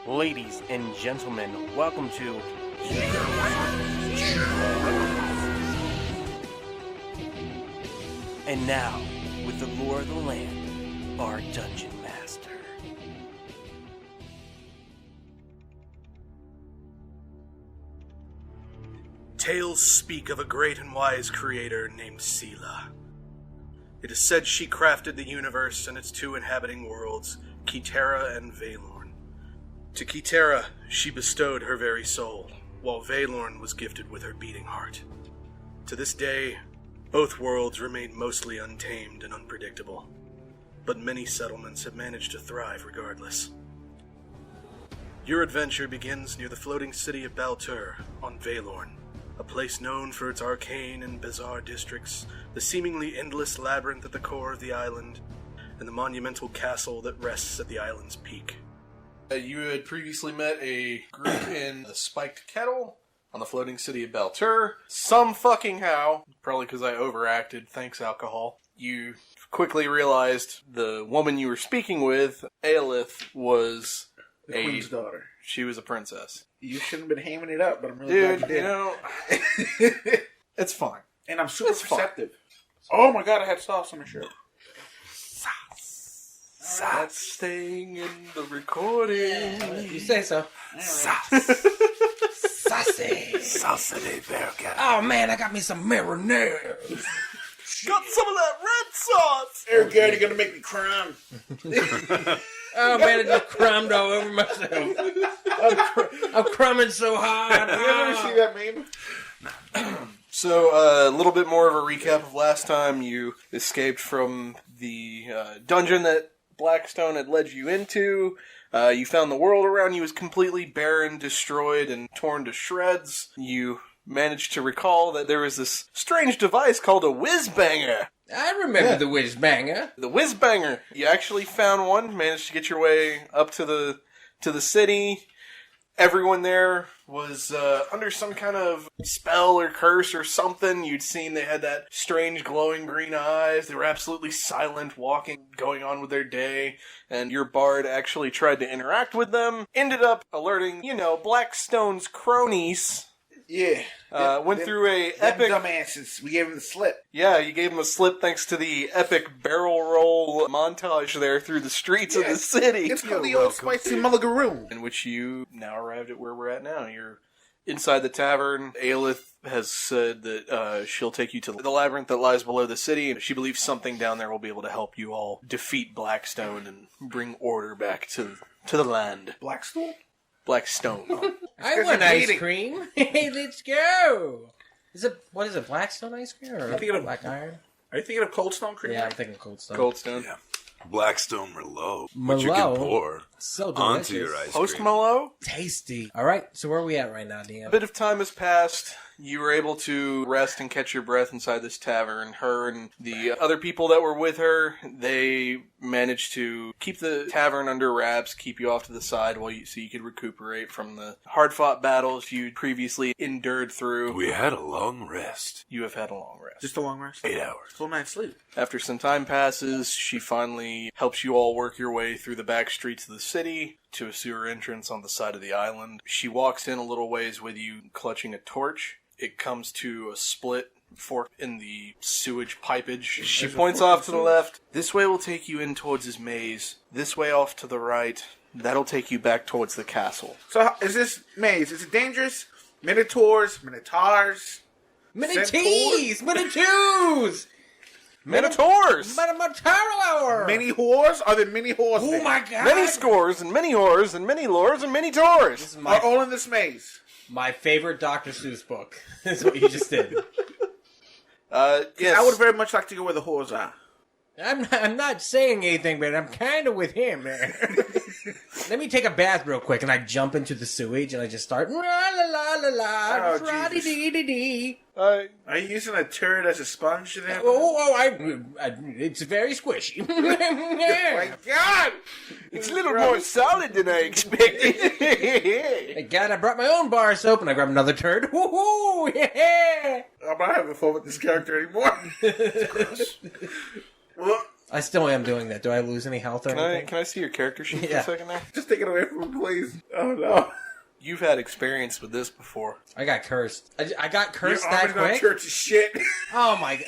Ladies and gentlemen, welcome to And now, with the lore of the land, our Dungeon Master. Tales speak of a great and wise creator named Sela. It is said she crafted the universe and its two inhabiting worlds, Kitera and Valorn. To Kitera, she bestowed her very soul, while Valorn was gifted with her beating heart. To this day, both worlds remain mostly untamed and unpredictable, but many settlements have managed to thrive regardless. Your adventure begins near the floating city of Baltur on Valorn, a place known for its arcane and bizarre districts, the seemingly endless labyrinth at the core of the island, and the monumental castle that rests at the island's peak. You had previously met a group in the Spiked Kettle on the floating city of Baltur. Some fucking how, probably because I overacted, thanks alcohol, you quickly realized the woman you were speaking with, Aelith, was The queen's daughter. She was a princess. You shouldn't have been hamming it up, but I'm really glad you did. You know, it's fine. And I'm super It's fine. perceptive. Oh my god, I had sauce on my shirt. That's staying in the recording. You say so. Saucy. Saucy burger. Oh man, I got me some marinara. Got some of that red sauce! Eric, you're gonna make me crime. Oh man, I just crumbed all over myself. I'm crumbing so hard. You ever see that meme? So, a little bit more of a recap of last time. You escaped from the dungeon that Blackstone had led you into. You found the world around you was completely barren, destroyed, and torn to shreds. You managed to recall that there was this strange device called a whiz-banger. I remember the whiz banger. The whiz-banger. You actually found one, managed to get your way up to the city. Everyone there was under some kind of spell or curse or something. You'd seen they had that strange glowing green eyes. They were absolutely silent, walking, going on with their day. And your bard actually tried to interact with them. Ended up alerting, Blackstone's cronies. Yeah. Went through a epic... dumbasses. We gave him the slip. Yeah, you gave him a slip thanks to the epic barrel roll montage there through the streets of the city. It's called the old spicy mulligaroon. In which you now arrived at where we're at now. You're inside the tavern. Aelith has said that she'll take you to the labyrinth that lies below the city, and she believes something down there will be able to help you all defeat Blackstone and bring order back to the land. Blackstone? Blackstone. I want ice cream. Hey, let's go. What is it, Blackstone ice cream or I think it'll- Black Iron? Are you thinking of Cold Stone Creamery? Yeah, I'm thinking Cold Stone. Coldstone. Yeah. Blackstone Merlot, which you Merlot? can pour So delicious. onto your ice Post cream. Malo. Tasty. All right, so where are we at right now, A Dan? bit of time has passed. You were able to rest and catch your breath inside this tavern. Her and the other people that were with her, they managed to keep the tavern under wraps, keep you off to the side so you could recuperate from the hard-fought battles you'd previously endured through. We had a long rest. You have had a long rest. Just a long rest? 8 hours. Full night's sleep. After some time passes, she finally helps you all work your way through the back streets of the city to a sewer entrance on the side of the island. She walks in a little ways with you, clutching a torch. It comes to a split fork in the sewage pipage. She points off to the left. This way will take you in towards his maze. This way off to the right. That'll take you back towards the castle. So, is this maze? Is it dangerous? Minotaurs? Minotaurs? Mini-tees! Mini-twos! Minotaurs! Mini-Motaro! Mini whores? Are there mini whores Oh there? my god! Many scores and many whores and many lures and many tours. This is Are my, all in this maze? my favorite Dr. Seuss book. That's what you just did. Yes. I would very much like to go where the whores are. I'm not saying anything, but I'm kind of with him, man. Let me take a bath real quick, and I jump into the sewage, and I just start, la la la la la, Oh, fra-dee-dee-dee-dee. Are you using a turd as a sponge there? It's very squishy. Oh my god! It's a little more solid than I expected. Thank God I brought my own bar of soap, and I grabbed another turd. Woohoo! Yeah! I'm not having fun with this character anymore. Well, I still am doing that. Do I lose any health or anything? Can I see your character sheet for Yeah. a second there? Just take it away from me, please. Oh, no. You've had experience with this before. I got cursed. I got cursed Your that armor's not quick? church is shit. Oh my god.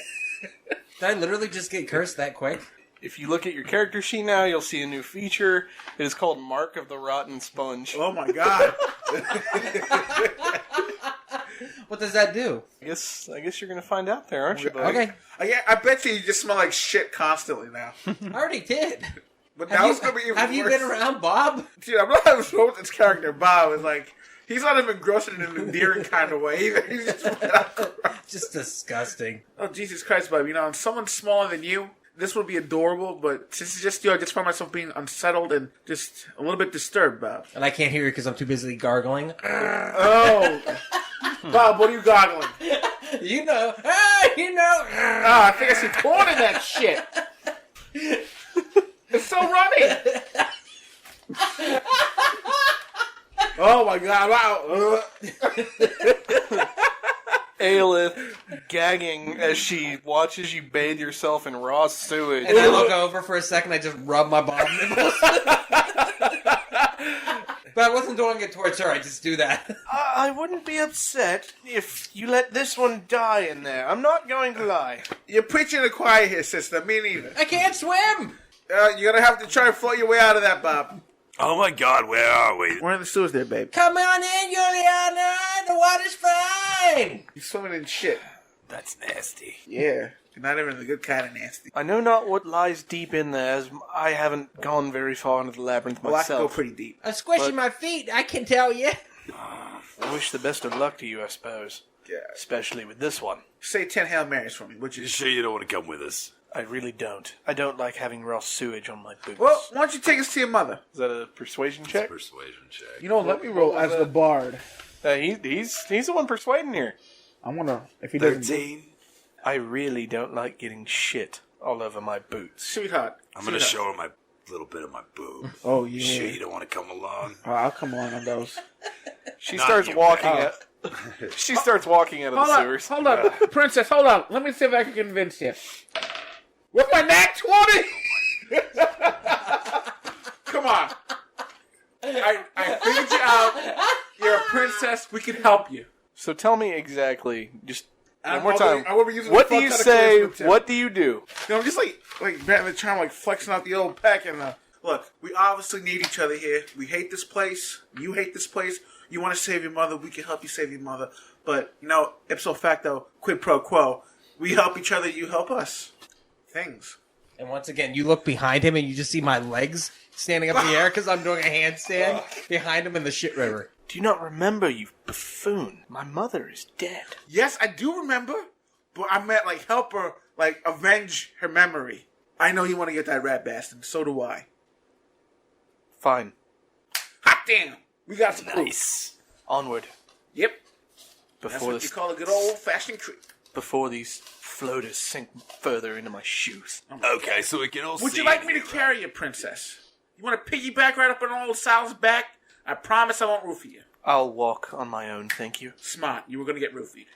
Did I literally just get cursed that quick? If you look at your character sheet now, you'll see a new feature. It is called Mark of the Rotten Sponge. Oh, my God. What does that do? I guess you're gonna find out there, aren't you, buddy? Okay. I bet you just smell like shit constantly now. I already did. But now it's going to be even Have worse. you been around Bob? Dude, I'm not having fun with this character, Bob. It's like, he's not even gross in an endearing kind of way either. He's just Just disgusting. oh, Jesus Christ, Bob. You know, someone smaller than you, this would be adorable, but since it's just you, I just find myself being unsettled and just a little bit disturbed, Bob. And I can't hear you because I'm too busy gargling. Oh. Bob, what are you goggling? You know. I think I see corn in that shit. It's still running. Oh my God! Wow. Aelith gagging as she watches you bathe yourself in raw sewage. And I look over for a second, I just rub my bottom nipples. But I wasn't doing it towards her, I just do that. I wouldn't be upset if you let this one die in there. I'm not going to lie. You're preaching to the choir here, sister. Me neither. I can't swim! You're gonna have to try and float your way out of that, Bob. Oh my god, where are we? We're in the sewers there, babe. Come on in, Juliana! The water's fine! You're swimming in shit. That's nasty. Yeah. You're not even the good kind of nasty. I know not what lies deep in there, as I haven't gone very far into the labyrinth Well, I can go myself. pretty deep. I'm squishing But- my feet, I can tell you. I wish the best of luck to you, I suppose. Yeah. Especially with this one. Say 10 Hail Marys for me, would You you? sure you don't want to come with us? I really don't. I don't like having raw sewage on my boots. Well, why don't you take us to your mother? Is that a persuasion check? Persuasion check. You know, let me roll as the bard. He's the one persuading here. I wonder if he doesn't. 13. I really don't like getting shit all over my boots. Sweetheart. I'm going to show her my little bit of my boob. Oh, You sure yeah. you don't want to come along? I'll come along on those. She Not starts you, walking man. out. She starts walking out of the sewers. Hold on. Princess, hold on. Let me see if I can convince you. With my nat 20? Come on. I figured you out. You're a princess. We can help you. So tell me exactly, just one I'm more time. I will be using What the do you fuck ton of say? charisma, too. What do you do? You know, I'm just like batting the charm, like flexing out the old peck. And look, we obviously need each other here. We hate this place. You hate this place. You want to save your mother. We can help you save your mother. But, you know, ipso facto, quid pro quo. We help each other. You help us. Things. And once again, you look behind him and you just see my legs standing up in the air because I'm doing a handstand behind him in the shit river. Do you not remember, you buffoon? My mother is dead. Yes, I do remember. But I meant, like, help her, like, avenge her memory. I know you want to get that rat bastard. So do I. Fine. Hot damn. We got some proof. Nice. Onward. Yep. That's Before what this, you call a good old-fashioned creep. before these floaters sink further into my shoes. Okay, so we can all Would see you like it me to here, carry you, princess? You want to piggyback right up on old Sal's back? I promise I won't roofie you. I'll walk on my own, thank you. Smart. You were going to get roofied.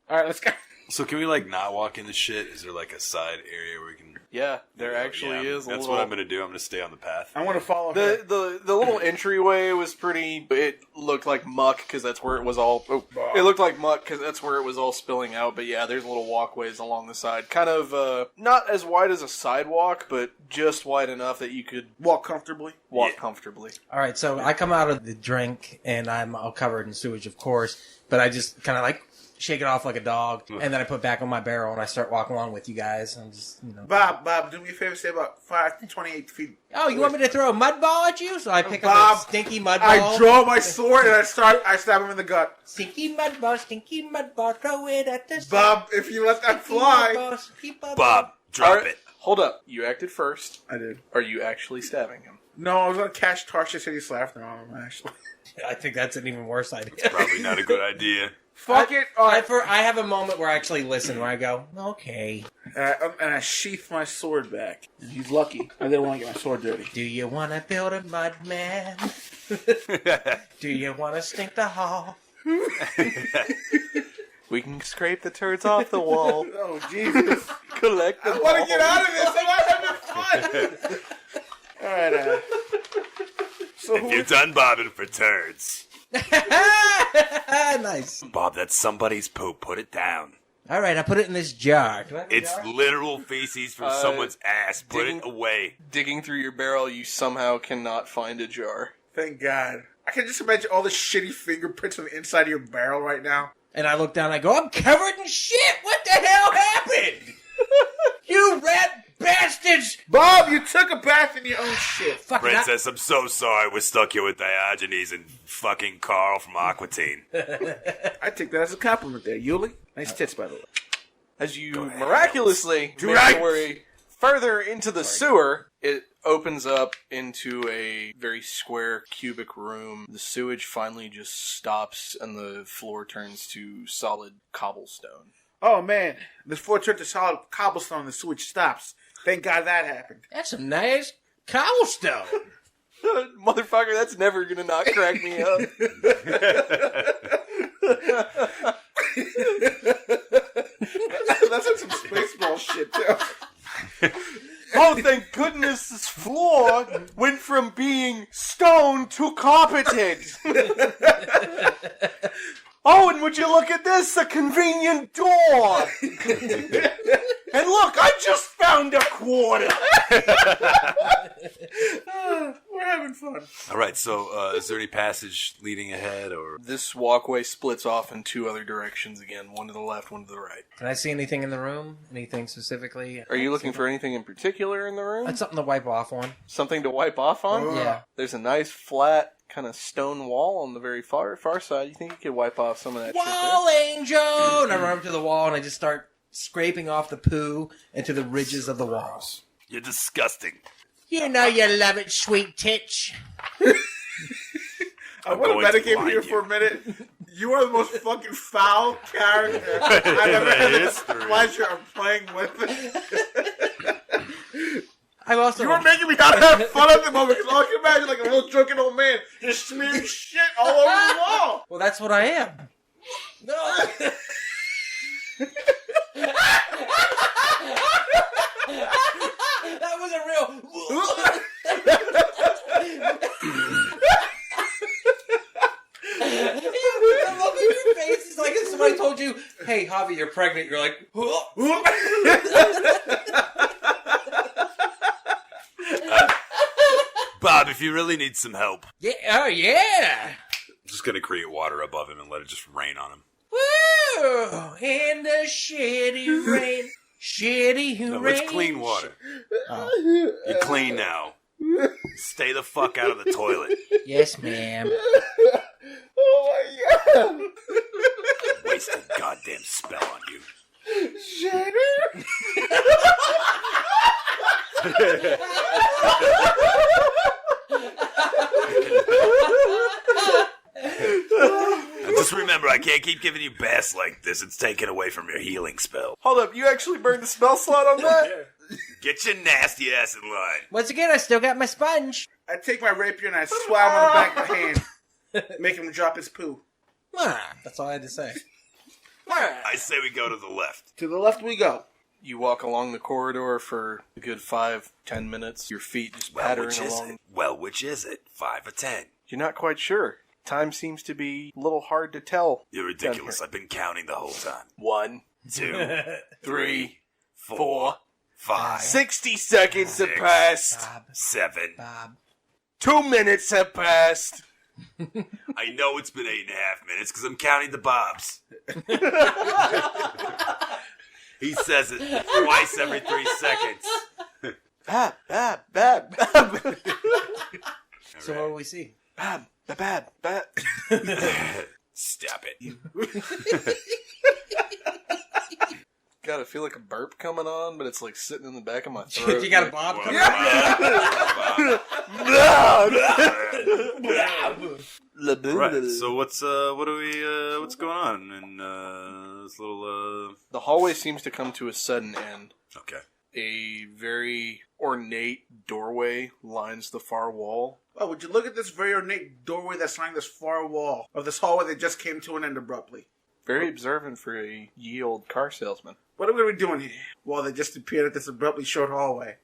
All right, let's go. So can we, like, not walk in the shit? Is there, like, a side area where we can... Yeah, there actually Yeah, is a That's little... what I'm going to do. I'm going to stay on the path. I want to follow her. The little entryway was pretty. It looked like muck because that's where it was all. Oh, it looked like muck because that's where it was all spilling out. But yeah, there's little walkways along the side, kind of not as wide as a sidewalk, but just wide enough that you could Walk comfortably. walk comfortably. All right, so I come out of the drink and I'm all covered in sewage, of course, but I just kind of like shake it off like a dog, and then I put back on my barrel and I start walking along with you guys. And just, you know. Bob, do me a favor. Stay about 28 feet. Oh, you want me to throw a mud ball at you? So I pick up Bob, a stinky mud ball. I draw my sword and I stab him in the gut. Stinky mud ball, throw it at the Bob, if you let that fly. Bob, drop Alright, it. Hold up. You acted first. I did. Are you actually stabbing him? No, I was going to catch Tarsha City Slafter on him, actually. I think that's an even worse idea. Probably not a good idea. Fuck it. All right. I have a moment where I actually listen, where I go, okay. And I sheath my sword back. And he's lucky. I didn't want to get my sword dirty. Do you want to build a mud man? Do you want to stink the hall? We can scrape the turds off the wall. Oh, Jesus. Collect them I want all. to get out of this. I'm not having All right. So If you're done bobbing for turds. Nice. Bob, that's somebody's poop. Put it down. All right, I put it in this jar. Do I have a It's jar? literal feces from someone's ass. Put it away. Digging through your barrel, you somehow cannot find a jar. Thank God. I can just imagine all the shitty fingerprints on the inside of your barrel right now. And I look down and I go, I'm covered in shit! What the hell happened? You rat bastards! Bob, you took a bath in your own shit. Fucking Princess, I'm so sorry we're stuck here with Diogenes and fucking Carl from Aquatine. I take that as a compliment there, Yuli. Nice tits, by the way. As you miraculously make your way further into the sewer, it opens up into a very square cubic room. The sewage finally just stops and the floor turns to solid cobblestone. Oh, man. This floor turned to solid cobblestone and the sewage stops. Thank God that happened. That's some nice cobblestone. Motherfucker, that's never gonna not crack me up. That's like some Spaceball shit, too. Oh, thank goodness this floor went from being stone to carpeted. Oh, and would you look at this? A convenient door. And look, I just found a quarter. We're having fun. All right, so is there any passage leading ahead, or This walkway splits off in two other directions again, one to the left, one to the right. Can I see anything in the room? Anything specifically? Are you looking for anything in particular in the room? That's something to wipe off on. Something to wipe off on? Yeah. There's a nice flat kind of stone wall on the very far side. You think you could wipe off some of that shit there? Wall angel! And I run up to the wall and I just start scraping off the poo into the ridges of the walls. you're disgusting. You know you love it, sweet titch. I want to metagame here for a minute. You are the most fucking foul character I've ever had the pleasure of playing with. I'm also. You were making me not have fun at the moment because all I can imagine like a real drunken old man just smearing shit all over the wall. Well, that's what I am. No. That wasn't real. The look on your face is like if somebody told you, "Hey, Javi, you're pregnant." You're like, Bob, if you really need some help, "Yeah, oh yeah." I'm just gonna create water above him and let it just rain on him. Woo! In the shitty rain, shitty No, rain. it's clean water. You're clean now. Stay the fuck out of the toilet. Yes, ma'am. Oh my god! Wasted goddamn spell on you. Shitty! Now just remember, I can't keep giving you baths like this. It's taken away from your healing spell. Hold up, you actually burned the spell slot on that? Get your nasty ass in line. Once again, I still got my sponge. I take my rapier and I swab him on the back of my hand, make him drop his poo. That's all I had to say. I say we go to the left. To the left we go. You walk along the corridor for a good 5-10 minutes. Your feet just pattering which is along. it? Well, which is it? 5 or 10? You're not quite sure. Time seems to be a little hard to tell. You're ridiculous. I've been counting the whole time. 1, 2, 3, 4, 5, 60 seconds have Six. passed. Bob. 7. Bob. 2 minutes have passed. I know it's been 8.5 minutes because I'm counting the bobs. He says it twice every 3 seconds. Bab, bab, bab, bab. So what do we see? Bab, bab, bab. Stop it. God, I feel like a burp coming on, but it's like sitting in the back of my throat. You got a Bob coming Right. So what's what's going on in this little The hallway seems to come to a sudden end. Okay. A very ornate doorway lines the far wall. Oh, would you look at this very ornate doorway that's lining this far wall of this hallway that just came to an end abruptly? Very observant for a ye old car salesman. What are we going to be doing here? Well, they just appeared at this abruptly short hallway.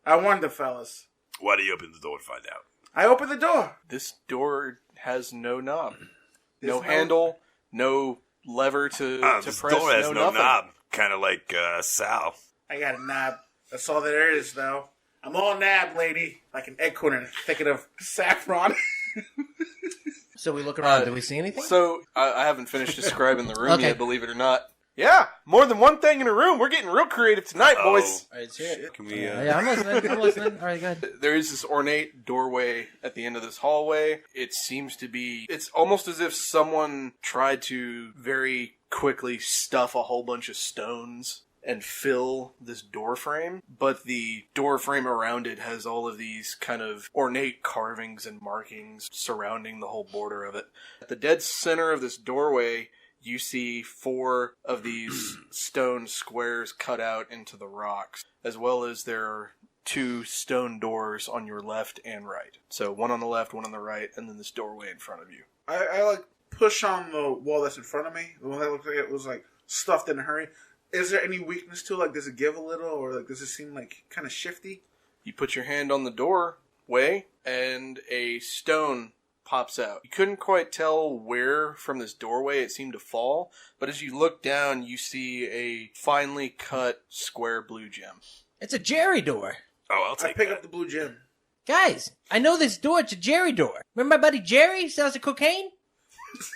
I wonder, fellas. Why do you open the door to find out? I open the door. This door has no knob, There's no handle, no lever to This press. door has no nothing. knob. Kind of like Sal. I got a knob. That's all there is, though. I'm all nab, lady. Like an egg corner thinking of saffron. So we look around. Do we see anything? So I haven't finished describing the room Okay. yet, believe it or not. Yeah, more than one thing in a room. We're getting real creative tonight, boys. All right, let's hear it. Can we? Yeah, I'm listening. All right, go ahead. There is this ornate doorway at the end of this hallway. It seems to be... It's almost as if someone tried to very quickly stuff a whole bunch of stones and fill this door frame, but the door frame around it has all of these kind of ornate carvings and markings surrounding the whole border of it. At the dead center of this doorway, you see 4 of these stone squares cut out into the rocks, as well as there are 2 stone doors on your left and right. So one on the left, one on the right, and then this doorway in front of you. I like push on the wall that's in front of me. The one that looked like it was like stuffed in a hurry. Is there any weakness to it? Like, does it give a little, or like does it seem like kind of shifty? You put your hand on the doorway, and a stone pops out. You couldn't quite tell where from this doorway it seemed to fall, but as you look down, you see a finely cut square blue gem. It's a Jerry door. Oh, I'll I take pick that. up the blue gem. Guys, I know this door. It's a Jerry door. Remember my buddy Jerry sells the cocaine?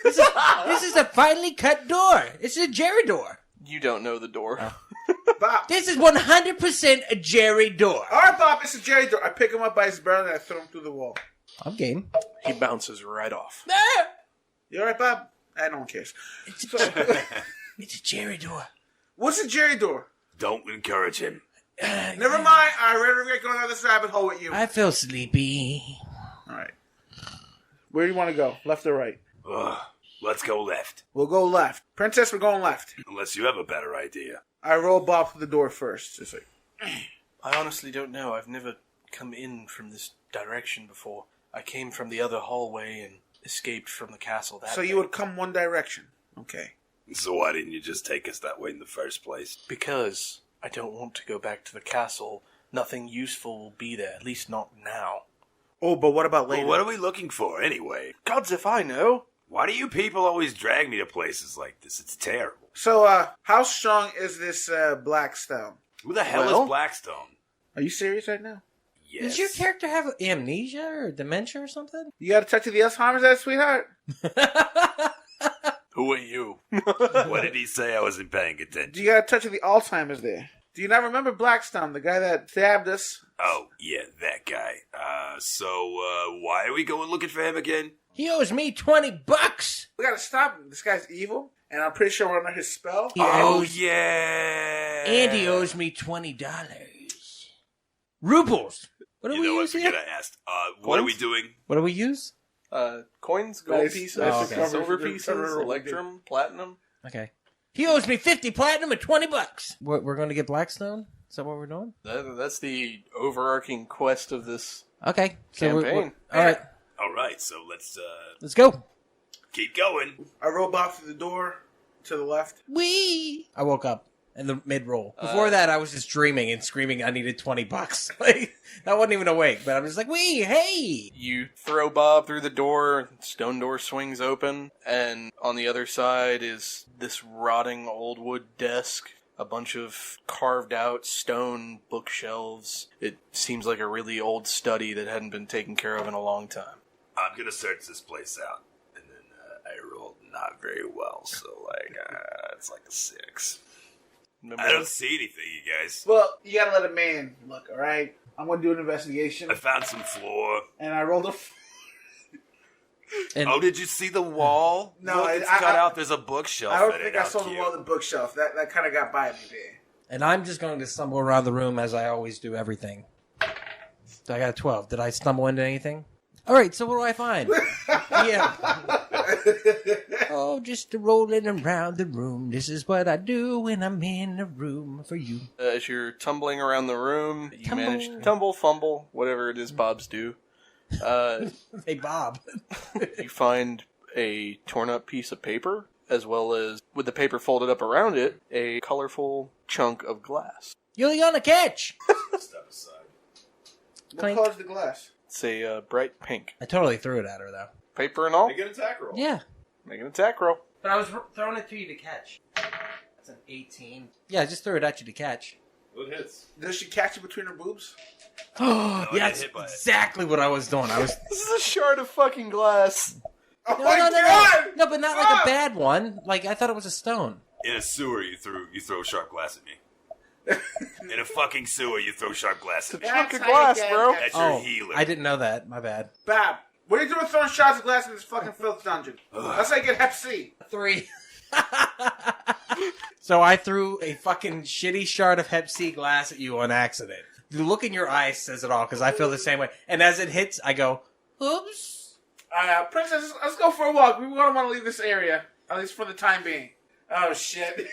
This is a finely cut door. It's a Jerry door. You don't know the door. Bob. This is 100% a Jerry door. All right, Bob. It's a Jerry door. I pick him up by his barrel and I throw him through the wall. I'm game. He bounces right off. Ah! You all right, Bob? No one cares. It's a Jerry door. What's a Jerry door? Don't encourage him. Never mind. I regret going down this rabbit hole with you. I feel sleepy. All right. Where do you want to go? Left or right? Ugh. Let's go left. We'll go left. Princess, we're going left. Unless you have a better idea. I roll Bob through the door first. Just like, I honestly don't know. I've never come in from this direction before. I came from the other hallway and escaped from the castle that so way. you would come one direction. Okay. So why didn't you just take us that way in the first place? Because I don't want to go back to the castle. Nothing useful will be there, at least not now. Oh, but what about later? Well, what are we looking for anyway? Gods if I know. Why do you people always drag me to places like this? It's terrible. So, how strong is this Blackstone? Who the hell Well- is Blackstone? Are you serious right now? Yes. Does your character have amnesia or dementia or something? You got a touch of the Alzheimer's, that sweetheart? Who are you? What did he say? I wasn't paying attention. Do you got a touch of the Alzheimer's there? Do you not remember Blackstone, the guy that stabbed us? Oh, yeah, that guy. Why are we going looking for him again? He owes me $20. We gotta stop him. This guy's evil, and I'm pretty sure we're under his spell. He Oh, owes, yeah. and he owes me $20. Rubles. What do You we know what? use here? Forget I asked. What are we Coins? doing? What do we use? Coins, gold Nice. pieces, Oh, okay. silver Cover- pieces, cover- electrum, platinum. Okay. He owes me 50 platinum and $20. We're going to get Blackstone? Is that what we're doing? That's the overarching quest of this Okay. So campaign. all right. All right, so let's Let's go. keep going. I roll Bob through the door to the left. Wee. I woke up in the mid-roll. Before that, I was just dreaming and screaming I needed $20. Like, I wasn't even awake, but I was like, wee, hey. You throw Bob through the door, stone door swings open, and on the other side is this rotting old wood desk, a bunch of carved out stone bookshelves. It seems like a really old study that hadn't been taken care of in a long time. I'm gonna search this place out, and then I rolled not very well, so it's like a 6. Remember I don't that? see anything, you guys. Well, you gotta let a man look, alright? I'm gonna do an investigation. I found some floor. And I rolled a... And Oh, did you see the wall? No, Look, it's I- got I- out. There's a bookshelf. I don't in think it. I How saw the cute. wall of the bookshelf. That kind of got by me there. And I'm just going to stumble around the room as I always do everything. So I got a 12. Did I stumble into anything? All right, so what do I find? Yeah. Oh, just rolling around the room. This is what I do when I'm in a room for you. As you're tumbling around the room, you Tumble. manage to tumble, fumble, whatever it is Bobs do. Hey, Bob. You find a torn up piece of paper, as well as, with the paper folded up around it, a colorful chunk of glass. You're on a catch. Step aside. It's clean. What color's the glass? It's a bright pink. I totally threw it at her, though. Paper and all. Make an attack roll. Yeah. Make an attack roll. But I was throwing it to you to catch. That's an 18. Yeah, I just threw it at you to catch. What hits? Does she catch it between her boobs? Oh, I yeah, got that's hit by it. exactly what I was doing. I was This is a shard of fucking glass. Oh no, my no, no, god! no, but not like a bad one. Like I thought it was a stone. In a sewer, you throw sharp glass at me. In a fucking sewer, you throw sharp glass at me. Chunk of glass, bro. That's your healer. I didn't know that. My bad. Bab, what are you doing throwing shots of glass in this fucking filth dungeon? That's how you get Hep C. 3. So I threw a fucking shitty shard of Hep C glass at you on accident. The look in your eyes says it all because I feel the same way. And as it hits, I go, "Oops." Princess, let's go for a walk. We don't want to leave this area, at least for the time being. Oh shit!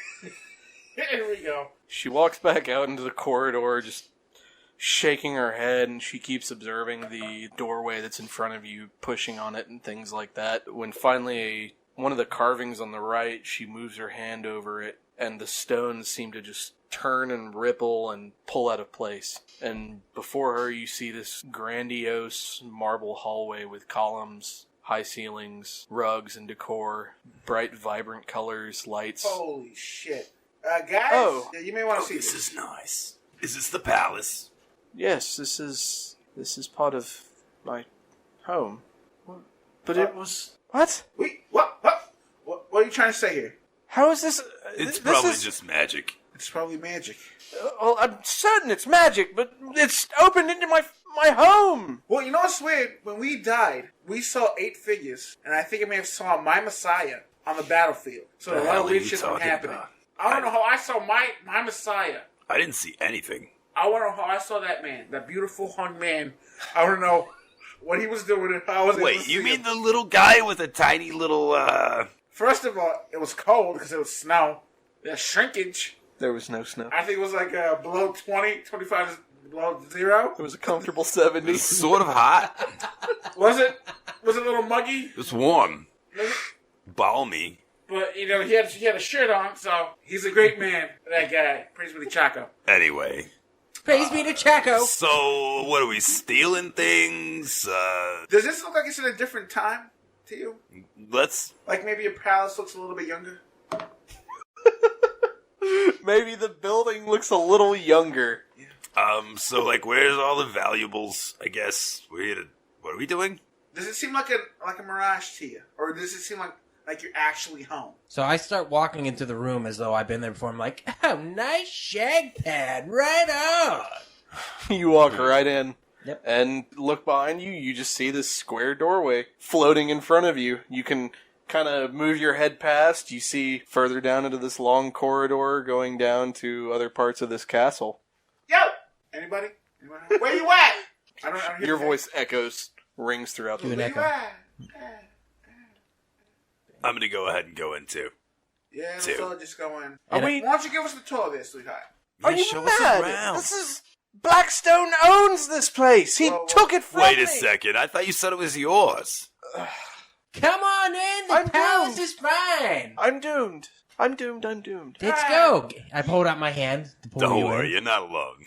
Here we go. She walks back out into the corridor, just shaking her head, and she keeps observing the doorway that's in front of you, pushing on it and things like that. When finally one of the carvings on the right, she moves her hand over it, and the stones seem to just turn and ripple and pull out of place. And before her, you see this grandiose marble hallway with columns, high ceilings, rugs and decor, bright, vibrant colors, lights. Holy shit. Guys, Oh. yeah, you may want to see This is nice. Is this the palace? Yes, this is part of my home. But it was... What? Wait, what are you trying to say here? How is this... It's this probably is, just magic. It's probably magic. Well, I'm certain it's magic, but it's opened into my home! Well, you know what's weird? When we died, we saw 8 figures, and I think I may have saw my Messiah on the battlefield. So a The lot hell of are weird you shit was talking happening. about? I don't know how I saw my Messiah. I didn't see anything. I want to know how I saw that man, that beautiful hung man. I want to know what he was doing and how I was able to Wait, see you mean him. the little guy with a tiny little, First of all, it was cold because it was snow. There's shrinkage. There was no snow. I think it was like below 20, 25 is below 0. It was a comfortable 70. sort of hot? Was it? Was it a little muggy? It was warm. Balmy. But, you know, he had a shirt on, so he's a great man, that guy. Praise be to Chaco. Anyway. Praise be to Chaco. So, what are we, stealing things? Does this look like it's in a different time to you? Let's... Like maybe your palace looks a little bit younger? Maybe the building looks a little younger. So, like, where's all the valuables, I guess? We're here to... What are we doing? Does it seem like a mirage to you? Or does it seem like you're actually home? So I start walking into the room as though I've been there before. I'm like, oh, nice shag pad. Right on. You walk right in. Yep. And look behind you, you just see this square doorway floating in front of you. You can kind of move your head past. You see further down into this long corridor going down to other parts of this castle. Yo! Anybody? Where you at? I don't hear Your the- voice echoes, rings throughout the Do an Where you echo. at? I'm gonna go ahead and go in, too. Yeah, let's Two. all just go in. Are we... Why don't you give us the tour of this, sweetheart? Are you show us mad? around. This is... Blackstone owns this place. He Whoa. took it from Wait me. a second. I thought you said it was yours. Come on in. The I'm palace doomed. is fine. I'm doomed. I'm doomed. Let's go. I hold out my hand to pull Don't you worry, in. you're not alone.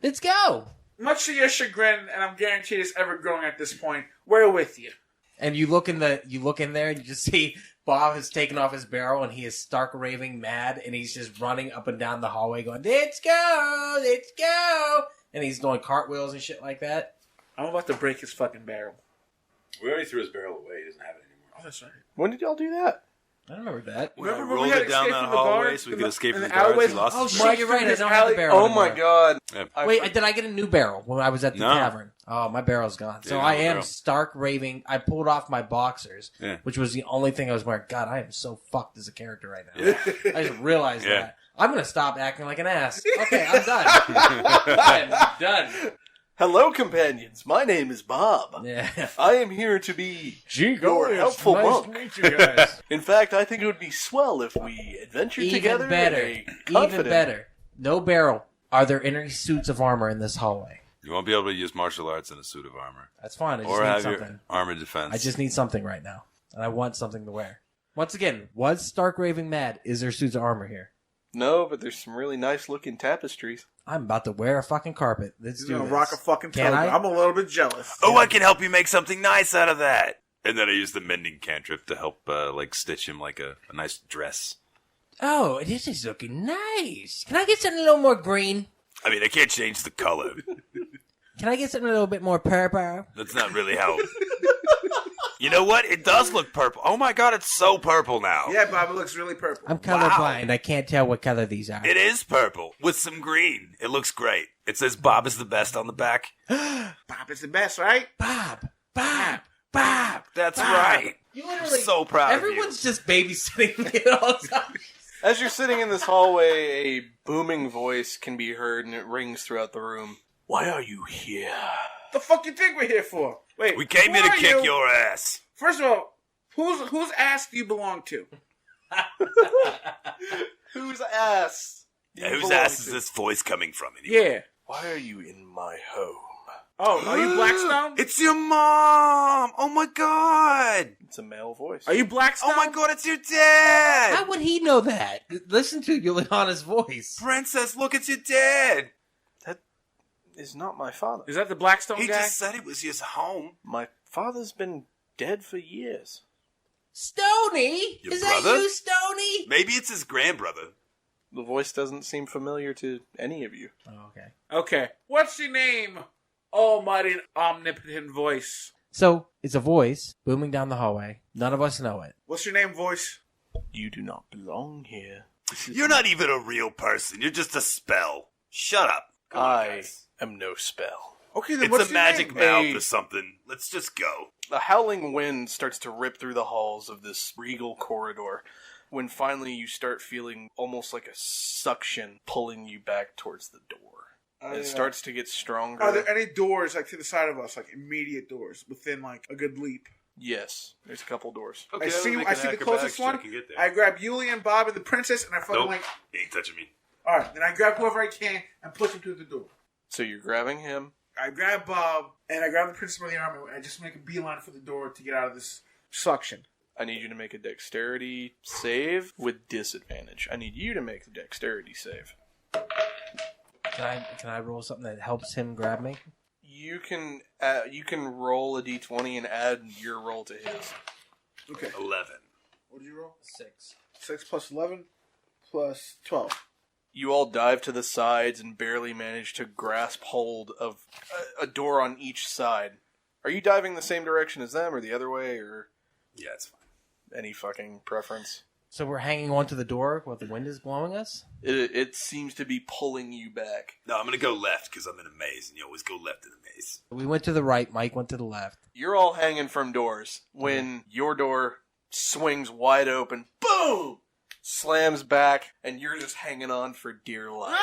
Let's go. Much to your chagrin, and I'm guaranteed it's ever growing at this point, we're with you. And you look in there, and you just see Bob has taken off his barrel, and he is stark raving mad, and he's just running up and down the hallway, going, "Let's go, let's go!" And he's doing cartwheels and shit like that. I'm about to break his fucking barrel. We already threw his barrel away. He doesn't have it anymore. Oh, that's right. When did y'all do that? I don't remember that. When I Remember when rolled we had it down escape that from the hallway guards so we in could the- escape in from the the guards, alleyways? he lost Oh his shit, Mike you're right. I through don't this have the alley- barrel Oh anymore. my god. Yeah. Wait, did I get a new barrel when I was at the No. tavern? Oh, my barrel's gone. So Yeah, I no am barrel. stark raving. I pulled off my boxers, Yeah. which was the only thing I was wearing. God, I am so fucked as a character right now. I just realized Yeah. that. I'm going to stop acting like an ass. Okay, I'm done. I'm done. Hello, companions. My name is Bob. Yeah. I am here to be Gee, your helpful monk. meet you guys. In fact, I think it would be swell if we adventured together Even better. in a Even confident... better. No barrel. Are there any suits of armor in this hallway? You won't be able to use martial arts in a suit of armor. That's fine. I just Or need have something. your armored defense. I just need something right now. And I want something to wear. Once again, was Stark raving mad? Is there suits of armor here? No, but there's some really nice looking tapestries. I'm about to wear a fucking carpet. Let's He's do gonna this. rock a fucking Can toga. I? I'm a little bit jealous. Oh, I can help you make something nice out of that. And then I use the mending cantrip to help, stitch him like a nice dress. Oh, this is looking nice. Can I get something a little more green? I mean, I can't change the color. Can I get something a little bit more purple? That's not really how... You know what? It does look purple. Oh my god, it's so purple now. Yeah, Bob, it looks really purple. I'm colorblind. I can't tell what color these are. It is purple with some green. It looks great. It says Bob is the best on the back. Bob is the best, right? Bob. Bob. That's Bob. right. You I'm literally, so proud of you. everyone's just babysitting me all the time. As you're sitting in this hallway, a booming voice can be heard, and it rings throughout the room. Why are you here? The fuck you think we're here for? Wait, We came who here to are kick you? your ass. First of all, whose ass do you belong to? Whose ass? Yeah, whose ass is this voice coming from? Anyway? Yeah. Why are you in my home? Oh, are you Blackstone? It's your mom! Oh my god! It's a male voice. Are you Blackstone? Oh my god, it's your dad! How would he know that? Listen to Juliana's voice. Princess, look, it's your dad! That is not my father. Is that the Blackstone He guy? just said it was his home. My father's been dead for years. Stony? Your Is brother? that you, Stony? Maybe it's his grandbrother. The voice doesn't seem familiar to any of you. Oh, okay. Okay. What's your name? Almighty and omnipotent voice. So, it's a voice booming down the hallway. None of us know it. What's your name, voice? You do not belong here. You're not even a real person. You're just a spell. Shut up. Come on, I guys. am no spell. Okay, then It's what's a your magic name? mouth Hey. or something. Let's just go. A howling wind starts to rip through the halls of this regal corridor when finally you start feeling almost like a suction pulling you back towards the door. It starts to get stronger. Are there any doors like to the side of us, like immediate doors within like a good leap? Yes, there's a couple doors. I see the closest one. I grab Yulia and Bob and the princess, and I fucking Nope. like. He ain't touching me. All right, then I grab whoever I can and push him through the door. So you're grabbing him. I grab Bob and I grab the princess by the arm and I just make a beeline for the door to get out of this suction. I need you to make a dexterity save with disadvantage. I need you to make the dexterity save. Can I roll something that helps him grab me? You can roll a d20 and add your roll to his. Okay. 11. What did you roll? 6. 6 plus 11 plus 12. You all dive to the sides and barely manage to grasp hold of a door on each side. Are you diving the same direction as them or the other way or Yeah, it's fine. any fucking preference? So we're hanging on to the door while the wind is blowing us? It seems to be pulling you back. No, I'm going to go left because I'm in a maze, and you always go left in a maze. We went to the right, Mike went to the left. You're all hanging from doors when your door swings wide open. Boom! Slams back, and you're just hanging on for dear life.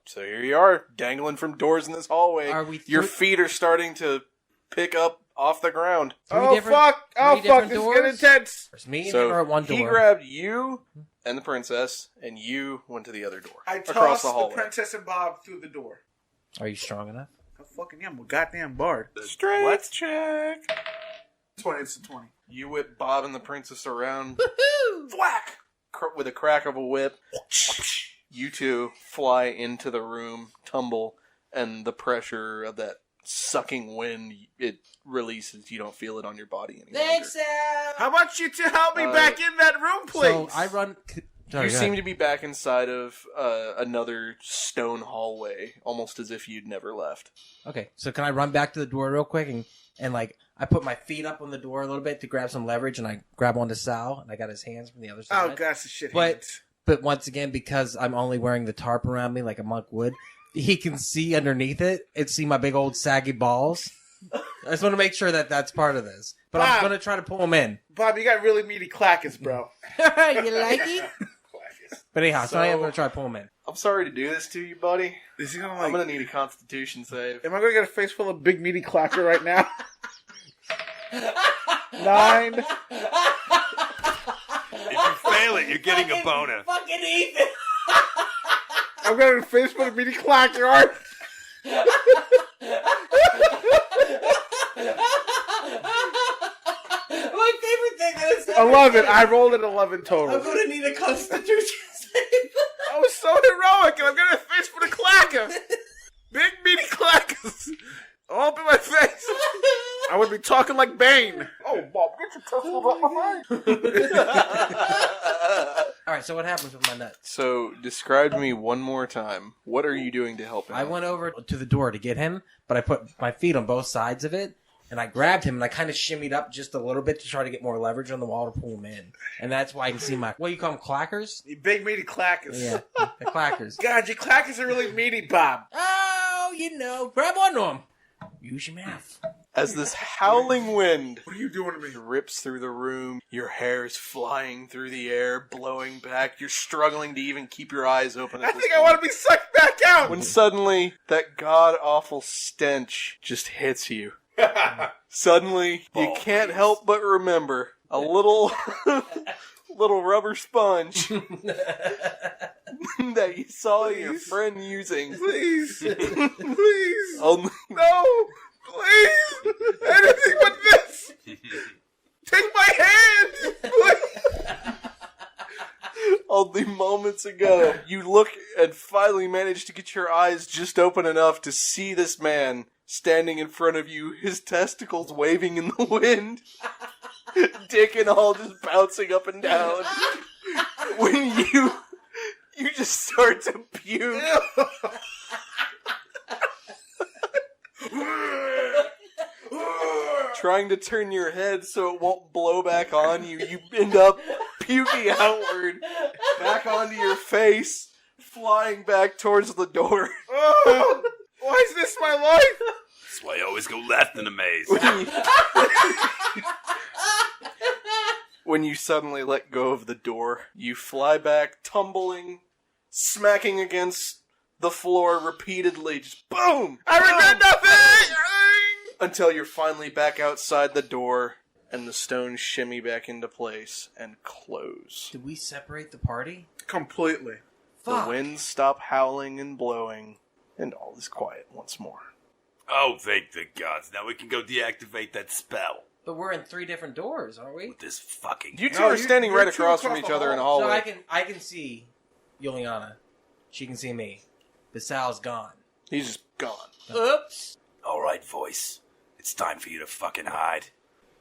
So here you are, dangling from doors in this hallway. Are we Your through- feet are starting to pick up off the ground. Oh fuck! Oh fuck! This is getting intense. There's me and him So are at one he door. grabbed you and the princess, and you went to the other door. I across toss the hallway. princess and Bob through the door. Are you strong enough? I fucking am a goddamn bard. Strength check. 20. It's a 20. You whip Bob and the princess around. Thwack! With a crack of a whip. You two fly into the room, tumble, and the pressure of that sucking wind, it releases. You don't feel it on your body anymore. Thanks, Al! How about you two help me back in that room, please? So I run... You seem to be back inside of another stone hallway, almost as if you'd never left. Okay, so can I run back to the door real quick and like I put my feet up on the door a little bit to grab some leverage and I grab onto Sal and I got his hands from the other side. Oh, gosh, the shit But- hands. But once again, because I'm only wearing the tarp around me like a monk would, he can see underneath it and see my big old saggy balls. I just want to make sure that that's part of this. But I'm Bob. going to try to pull him in. Bob, you got really meaty clackers, bro. You like it? But anyhow, so I am So- going to try to pull him in. I'm sorry to do this to you, buddy. Is he gonna I'm gonna need a Constitution save. Am I gonna get a face full of big meaty clacker right now? 9. If you fail it, you're getting a boner. Fucking Ethan! I'm gonna get a face full of meaty clacker. All right. My favorite thing is 11. I rolled an 11 total. I'm going to need a constitution. I was so heroic, and I'm getting a fish for the clacker. Big meaty clackers. All up in my face. I would be talking like Bane. Oh, Bob, get your testicles off my face. All right, so what happens with my nuts? So, describe to me one more time. What are you doing to help him? I went over to the door to get him, but I put my feet on both sides of it, and I grabbed him, and I kind of shimmied up just a little bit to try to get more leverage on the wall to pull him in. And that's why I can see my, what do you call them, clackers? You big meaty clackers. Yeah, the clackers. God, your clackers are really meaty, Bob. Oh, grab onto them. Use your mouth. As this howling wind What are you doing to me? rips through the room, your hair is flying through the air, blowing back. You're struggling to even keep your eyes open. I think I want to be sucked back out. When suddenly, that god-awful stench just hits you. Suddenly, you can't help but remember a little little rubber sponge that you saw your friend using. Please. Please. Only, No. Please. Anything but this. Take my hand. Please. only moments ago, you look and finally manage to get your eyes just open enough to see this man standing in front of you, his testicles waving in the wind, dick and all just bouncing up and down. When you just start to puke. Trying to turn your head so it won't blow back on you, you end up puking outward, back onto your face, flying back towards the door. Oh, why is this my life? That's why I always go left in a maze. When you suddenly let go of the door, you fly back, tumbling, smacking against the floor repeatedly, just boom! I regret nothing! Until you're finally back outside the door, and the stones shimmy back into place and close. Did we separate the party? Completely. Fuck. The winds stop howling and blowing, and all is quiet once more. Oh, thank the gods. Now we can go deactivate that spell. But we're in 3 different doors, aren't we? With this fucking... You two No, are standing you're right two across from across each the other in the hall. So hallway. I can see Yuliana. She can see me. But Sal's gone. He's just gone. Oops. All right, voice. It's time for you to fucking hide.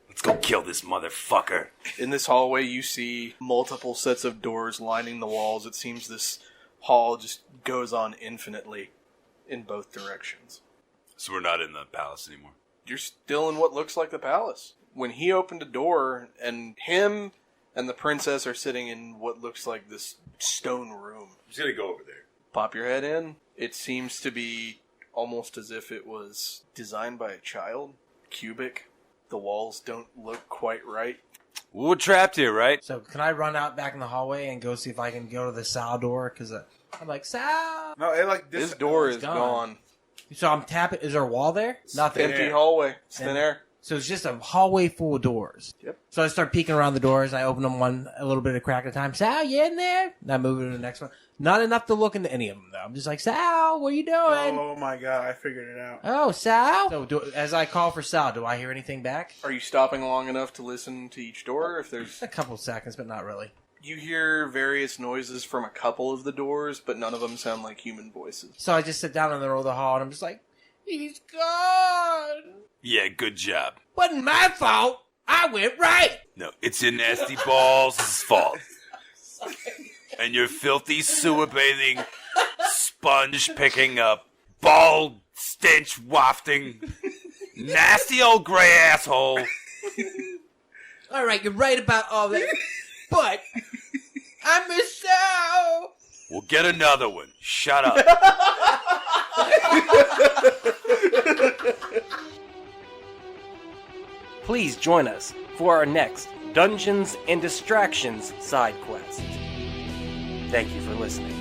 Let's go kill this motherfucker. In this hallway, you see multiple sets of doors lining the walls. It seems this hall just goes on infinitely in both directions. So we're not in the palace anymore. You're still in what looks like the palace. When he opened a door, and him and the princess are sitting in what looks like this stone room. I'm just gonna go over there. Pop your head in. It seems to be almost as if it was designed by a child. Cubic. The walls don't look quite right. We're trapped here, right? So can I run out back in the hallway and go see if I can go to the Sal door? Because I'm like, Sal! No, it like This door it's is gone. gone. So I'm tapping. Is there a wall there? Nothing. Empty air. hallway. It's thin And- air. So it's just a hallway full of doors. Yep. So I start peeking around the doors. I open them a little bit of crack at a time. Sal, you in there? And I move to the next one. Not enough to look into any of them, though. I'm just like, Sal, what are you doing? Oh my god, I figured it out. Oh, Sal. So as I call for Sal, do I hear anything back? Are you stopping long enough to listen to each door? If there's, A couple seconds, but not really. you hear various noises from a couple of the doors, but none of them sound like human voices. So I just sit down in the middle of the hall and I'm just like, he's gone. Yeah, good job. Wasn't my fault. I went right. No, it's your nasty balls' fault. And your filthy sewer bathing, sponge picking up, ball stench wafting, nasty old gray asshole. All right, you're right about all that. But I miss Sal. We'll get another one. Shut up. Please join us for our next Dungeons and Distractions side quest. Thank you for listening.